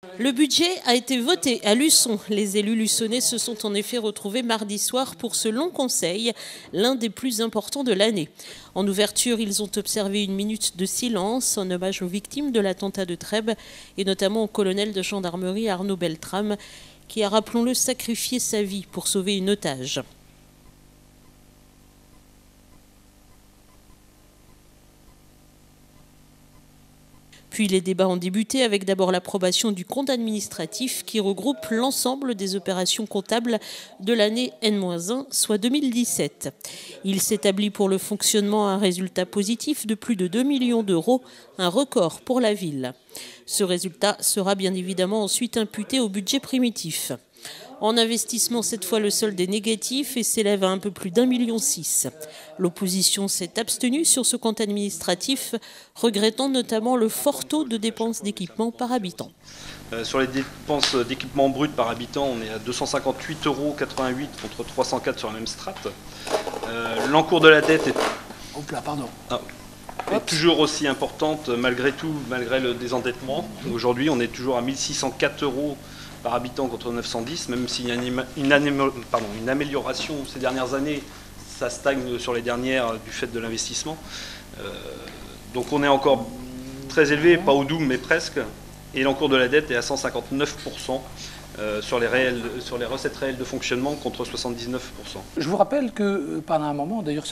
Le budget a été voté à Luçon. Les élus luçonnais se sont en effet retrouvés mardi soir pour ce long conseil, l'un des plus importants de l'année. En ouverture, ils ont observé une minute de silence en hommage aux victimes de l'attentat de Trèbes et notamment au colonel de gendarmerie Arnaud Beltrame, qui a, rappelons-le, sacrifié sa vie pour sauver une otage. Puis les débats ont débuté avec d'abord l'approbation du compte administratif qui regroupe l'ensemble des opérations comptables de l'année N-1, soit 2017. Il s'établit pour le fonctionnement un résultat positif de plus de 2 millions d'euros, un record pour la ville. Ce résultat sera bien évidemment ensuite imputé au budget primitif. En investissement, cette fois, le solde est négatif et s'élève à un peu plus d'1,6 million. L'opposition s'est abstenue sur ce compte administratif, regrettant notamment le fort taux de dépenses d'équipement par habitant. Sur les dépenses d'équipement brut par habitant, on est à 258,88 € contre 304 sur la même strate. L'encours de la dette est toujours aussi importante malgré tout, malgré le désendettement. Aujourd'hui, on est toujours à 1 604 € par habitant contre 910, même s'il y a une amélioration ces dernières années, ça stagne sur les dernières du fait de l'investissement. Donc on est encore très élevé, pas au double mais presque, et l'encours de la dette est à 159% sur les recettes réelles de fonctionnement contre 79%. Je vous rappelle que pendant un moment, d'ailleurs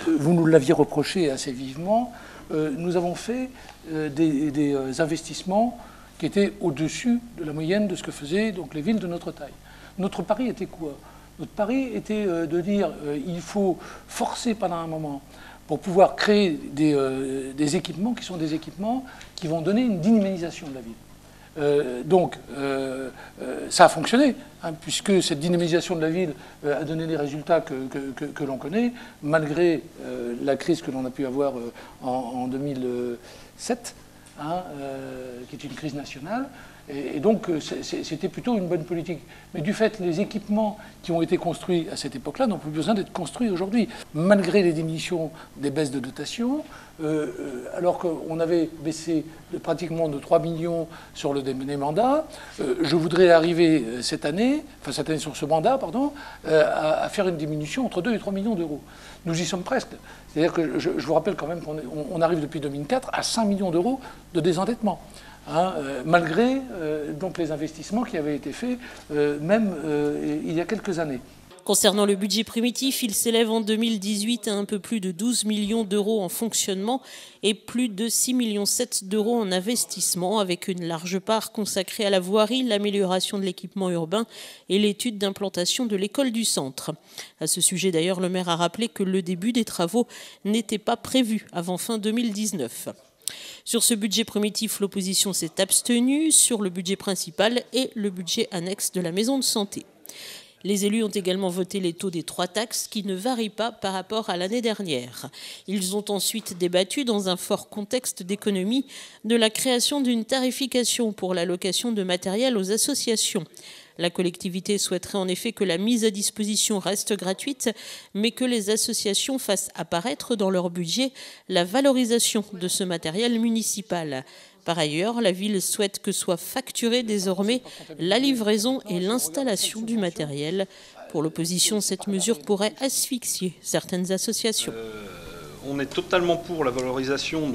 vous nous l'aviez reproché assez vivement, nous avons fait des investissements qui était au-dessus de la moyenne de ce que faisaient donc les villes de notre taille. Notre pari était quoi? Notre pari était de dire il faut forcer pendant un moment pour pouvoir créer des équipements qui sont des équipements qui vont donner une dynamisation de la ville. Ça a fonctionné, hein, puisque cette dynamisation de la ville a donné les résultats que l'on connaît, malgré la crise que l'on a pu avoir en 2007. Qui est une crise nationale, et donc c'était plutôt une bonne politique. Mais du fait, les équipements qui ont été construits à cette époque-là n'ont plus besoin d'être construits aujourd'hui. Malgré les diminutions des baisses de dotation, alors qu'on avait baissé pratiquement de 3 millions sur le dernier mandat, je voudrais arriver cette année sur ce mandat, à faire une diminution entre 2 et 3 millions d'euros. Nous y sommes presque. C'est-à-dire que je vous rappelle quand même qu'on arrive depuis 2004 à 5 millions d'euros de désendettement, hein, malgré donc les investissements qui avaient été faits même il y a quelques années. Concernant le budget primitif, il s'élève en 2018 à un peu plus de 12 millions d'euros en fonctionnement et plus de 6,7 millions d'euros en investissement, avec une large part consacrée à la voirie, l'amélioration de l'équipement urbain et l'étude d'implantation de l'école du centre. À ce sujet d'ailleurs, le maire a rappelé que le début des travaux n'était pas prévu avant fin 2019. Sur ce budget primitif, l'opposition s'est abstenue sur le budget principal et le budget annexe de la maison de santé. Les élus ont également voté les taux des 3 taxes qui ne varient pas par rapport à l'année dernière. Ils ont ensuite débattu dans un fort contexte d'économie de la création d'une tarification pour la location de matériel aux associations. La collectivité souhaiterait en effet que la mise à disposition reste gratuite, mais que les associations fassent apparaître dans leur budget la valorisation de ce matériel municipal. Par ailleurs, la ville souhaite que soit facturée désormais la livraison et l'installation du matériel. Pour l'opposition, cette mesure pourrait asphyxier certaines associations. On est totalement pour la valorisation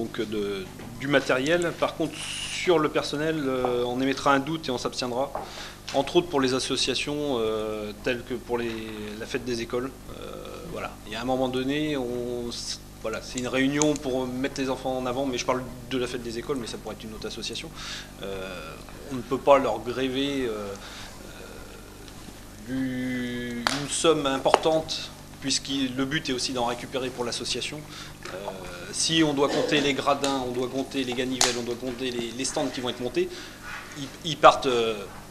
du matériel. Par contre, sur le personnel, on émettra un doute et on s'abstiendra. Entre autres pour les associations telles que pour la fête des écoles. Voilà. Et à un moment donné, voilà, c'est une réunion pour mettre les enfants en avant, mais je parle de la fête des écoles, mais ça pourrait être une autre association. On ne peut pas leur gréver une somme importante, puisque le but est aussi d'en récupérer pour l'association. Si on doit compter les gradins, on doit compter les ganivelles, on doit compter les stands qui vont être montés, ils partent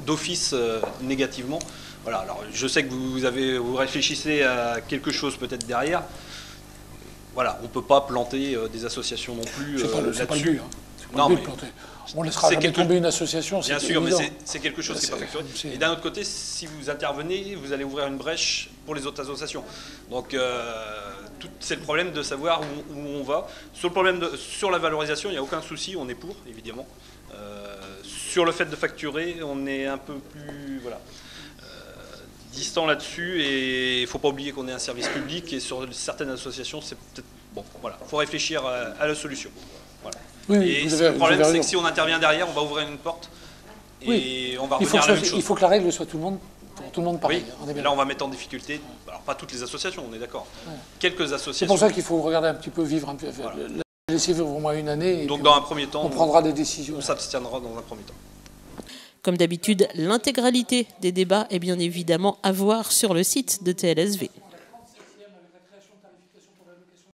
d'office négativement. Voilà, alors je sais que vous réfléchissez à quelque chose peut-être derrière. Voilà, on ne peut pas planter des associations non plus là-dessus. C'est pas le but, hein. C'est pas le but de planter. On laissera jamais tomber une association. Bien sûr, mais c'est quelque chose qui n'est pas facturé. Et d'un autre côté, si vous intervenez, vous allez ouvrir une brèche pour les autres associations. Donc c'est le problème de savoir où on va. Sur la valorisation, il n'y a aucun souci, on est pour, évidemment. sur le fait de facturer, on est un peu plus distant là-dessus, et il ne faut pas oublier qu'on est un service public, et sur certaines associations, c'est peut-être... Bon, voilà, il faut réfléchir à la solution. Voilà. Oui, et le problème, c'est que si on intervient derrière, on va ouvrir une porte, et on va revenir à la même chose. Il faut que la règle soit pour tout le monde pareil. Oui, mais là, on va mettre en difficulté, alors pas toutes les associations, on est d'accord. Ouais. Quelques associations. C'est pour ça qu'il faut regarder un petit peu, vivre un peu, voilà. Laisser vivre au moins une année. Et donc, dans un premier temps, on prendra des décisions. On s'abstiendra dans un premier temps. Comme d'habitude, l'intégralité des débats est bien évidemment à voir sur le site de TLSV.